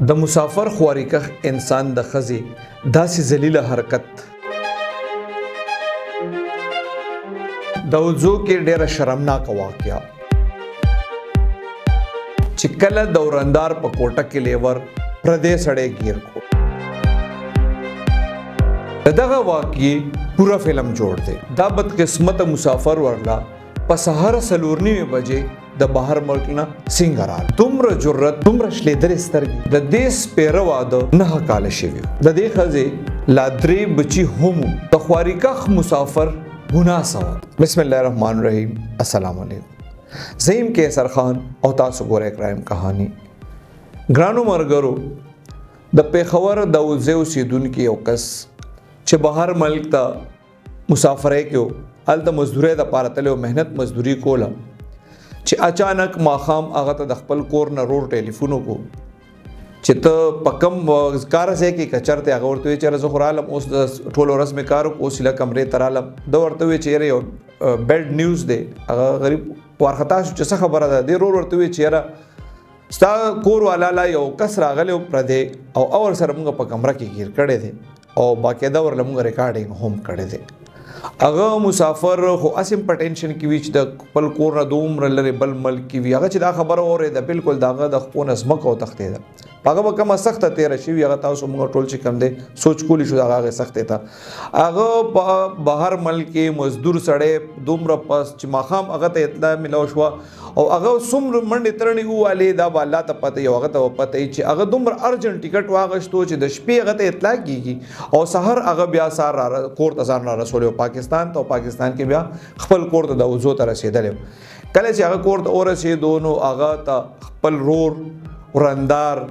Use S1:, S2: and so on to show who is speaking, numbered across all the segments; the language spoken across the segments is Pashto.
S1: د مسافر خواریکخ انسان د خزي داسې ذلیله حرکت د وضو کې ډېره شرمناک واقعه چې کله دورندار په کوټه کې لیور پردې سړی گیر کو دغه واقعي پورا فلم جوړ دی دا بدقسمت مسافر ورلا په سحر 4:30 بجې د بهر ملک نه سنگرال دومره جرأت دومره شلیدر سترګې د دې سپیره واده 9 کال شوی د دې خزه لا درې بچي هم د خواریکخ مسافر ګناه سوا بسم الله الرحمن الرحیم السلام علیکم زیم کیسر خان او تاسو ګورئ کرائم کہانی ګرانو مرګرو د پیښور د وزو سیدونکو یو کس چې بهر ملک ته مسافرۍ کې الته مزدوري د پاره تلو مهنت مزدوري کوله چې اچانک ماخام هغه ته د خپل کور نه رور ټلیفون کو چې ته پکم کار سه کې کچرته هغه ورته چې زه خورالم اوس ټول ورځ مې کار اوس له کمرې ترالم د ورته چې یو بیډ نیوز دی هغه غریب ورختا چې څه خبره ده د رور ورته چې ستا کور والا لا یو کس راغلی پر دې او اور سره موږ په کمره کې گیر کړي دي او باقاعده ورله موږ ریکارډینګ هم کړي دي هغه مسافر خو اسیم پټنشن کې ویچ د خپل کور نه دومره لري بل ملک کې وی هغه چې دا خبره اوره ده بالکل داغه د خپل نظم کو تختې ده هغه کومه سخته تیر شي هغه تاسو موږ ټول چې کم دي سوچ کولی شو هغه سخته تا هغه بهر ملک مزدور سړی دومره پس چې ماخام هغه ته اطلاع ملو شو او هغه څومره منډه ترنی واله دا والله ته پته یو هغه ته پته چې هغه دومره ارجنټ ټیکټ واغشتو چې د شپې هغه ته اطلاع کیږي او سحر هغه بیا سار کور ته ځان را رسول پاکستان ته پاکستان کې بیا خپل کور ته د وضو ته رسیدل کله چې هغه کور ته ورسېدو نو هغه ته خپل رور ورندار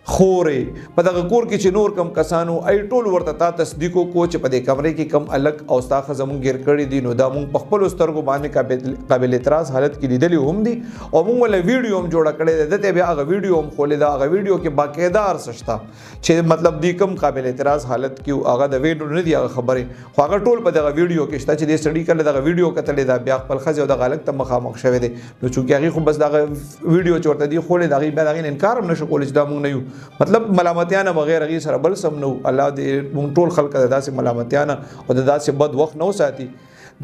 S1: خوري په دغه کور کې چې نور کم کسانو ای ټول ورته تا تصدیق کو چې په دې کمرې کې کم الګ او استاخ زمون گیر کړی دي نو دا مونږ په خپل سترګو باندې قابل اعتراض حالت کې لیدلی هم دي او مونږ ول ویډیو هم جوړ کړی دی ته بیا هغه ویډیو هم خولې دا هغه ویډیو کې باقاعده ارسشتا چې مطلب دی کم قابل اعتراض حالت کې هغه د ویډیو نه دی هغه خبره خو هغه ټول په دغه ویډیو کې شته چې دې سړی کله دغه ویډیو کتلې دا بیا خپل خځه او د غلط ته مخامخ شوی دی نو چې هغه خو بس دغه ویډیو چورته دی خولې دغه بیا دغه انکار هم نشو کولای چې دا مونږ نه یو مطلب ملامتیانه بغیر غي سره بل سم نو الله دې مونږ ټول خلک داسې ملامتیانه او داسې بد وخت نو ساتي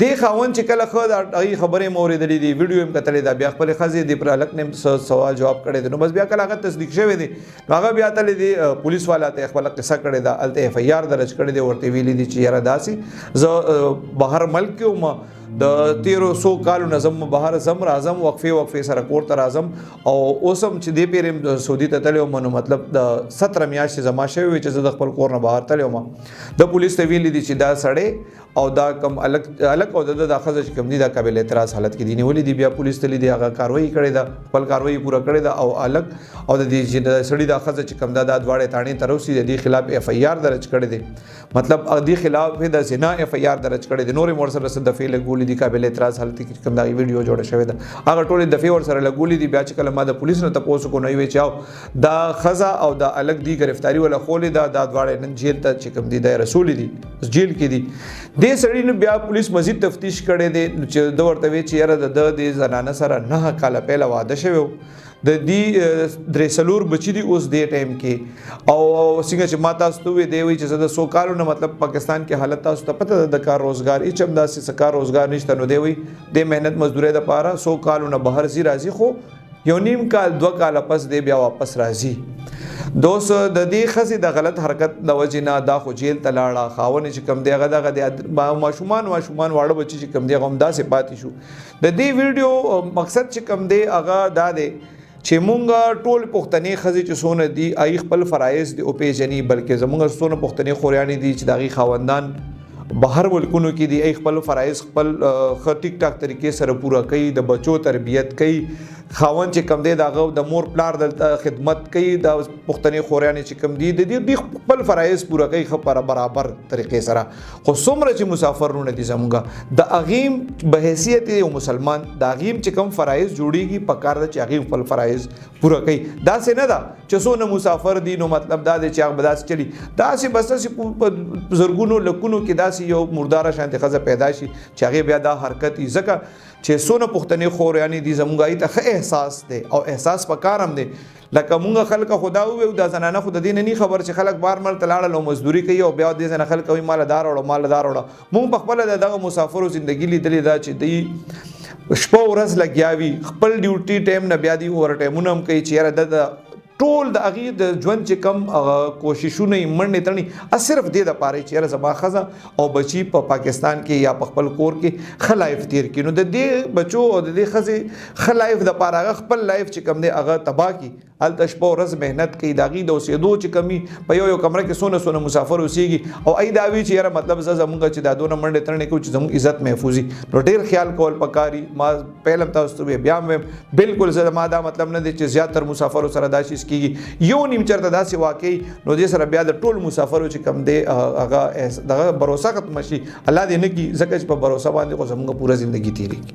S1: دی خاون چې کله خو دا خبره موریدلې دی ویډیو هم کتلې دا بیا خپل خزي دی پر الک نه سوال جواب کړي نو بس بیا کله هغه تصدیق شوی دی هغه بیا تلې دی پولیس والا ته خپل قصه کړي دا الته اف ای آر درج کړي دی ورته ویلي دی چې یاره داسي ز بهر ملک کې ما د 1300 کالو نظم بهر زم راځم وقفه سره کور ته راځم او اوسم چې دی پیرم سعودي ته تلو منو مطلب د 17 میاشتې زما شوی چې د خپل کور نه بهر تلو ما د پولیس ته ویلي دي چې دا سړی او دا کم الک او د داخله چې کم دي دا قابل اعتراض حالت کې دي نیولې دي بیا پولیس ته لیدي هغه کاروایی کړې ده خپل کاروایی پوره کړې ده او الک او د دې چې سړی داخله چې کم دا دواړه تاڼې تروسي د دې خلاف اف ای آر درج کړي دي مطلب د دې خلاف د زنا اف ای آر درج کړي دي نور مور سره د فعل ګولې دي قابل اعتراض حالت کې کم دا ویډیو جوړه شوی ده هغه ټول د فیور سره لګولې دي بیا چې کله ما د پولیس نه تاسو کو نه وی چاو دا خزا او دا الک دی گرفتاری ولا خولې دا دواړه نن جیل ته چې کم دي د رسول دي جیل کې دي د سړی نو بیا پولیس مزید تفتیش کړي دي چې د ورته وی چې یاره د زنانه سره 9 کال پهله واده شوی د دې درې بچی دي اوس دې ټایم کې او څنګه چې ماته ستوي دی وی چې د 100 کالو نه مطلب پاکستان کې حالت تاسو ته پته د کار روزګار هیڅ هم داسې کار روزګار نشته نو دی وی د مهنت مزدوري د پاره 100 کالو نه بهر زی راځي خو یو نیم کال 2 کال پس دی بیا واپس راځي دوست د دې خزي د غلط حرکت د وجنه دا خو جیل ته لاړه خاون چې کم دی هغه د ماشومان واړه بچي چې کم دی هغه هم داسې پاتې شو د دې ویډیو مقصد چې کم دی هغه دا دی چې مونږه ټول پښتني خزي چې سونه دي ای خپل فرایض دی او پیژني بلکې زمونږ سونه پښتني خورياني دي چې دغه خاوندان بهر ملکونو کې دی ای خپل فرایض خپل ټیک ټاک طریقې سره پورا کوي د بچو تربیت کوي خاون چې کم دی داغه د مور پلار دلته خدمت کوي د پښتني خورياني چې کم دی د دې خپل فرایض پورا کوي خبره برابر طریقې سره خو څومره چې مسافرونه دي زمونږه د اغیم به حیثیت یو مسلمان د اغیم چې کم فرایض جوړیږي په کار د چې اغیم خپل فرایض پورا کوي دا څه نه ده چې څونه مسافر دي نو مطلب دا دی چې هغه بداس چلی دا سي بس زرګونو لکونو کې دا یو مردار شانتي خزه پیدا شي چې هغه بیا دا حرکت ځکه چې څونه پښتنې خوریانې دي زموږ هغې ته ښه احساس دی او احساس په کار هم دی لکه مونږ خلک خدا وویو دا زنانه خو د دې نه نی خبر چې خلک بار مل ته لاړل او مزدوري کوي او بیا دې ځنه خلک وایي مال دار وړه مونږ په خپله د دغه مسافرو زندګي لیدلې ده چې دوی شپه ورځ لګیا وي خپل ډیوټي ټایم نه بیا دي اوور ټایمونه هم کوي چې یاره د ټول د هغې د ژوند چې کم کوششونه یې منډې تړنې صرف دې دپاره چې یاره زما ښځه او بچي په پاکستان کې یا په خپل کور کې ښه لایف تیر کړي نو د دې بچو او د دې ښځې ښه لایف دپاره هغه خپل لایف چې کم دی هغه تباه کړي هلته شپه ورځ محنت کوي د هغې د اوسېدو چې کمي په یو کمره کې څونه مسافر اوسېږي او ای دا وي چې یاره مطلب زمونږ چې دا دونه منډې تړنې کوو چې زموږ عزت محفوظ وي نو ډېر خیال کول پکار وي ما پهله هم تاسو ته بیا هم بالکل زما دا مطلب نه دی چې زیاتر مسافرو سره دا شیز کېږي یو نیم چرته داسې واقعي نو دې سره بیا د ټول مسافرو چې کم دی هغه دغه بروسه ختمه شي الله دې نه کړي ځکه چې په بروسه باندې خو زموږ پوره زندګي تېرېږي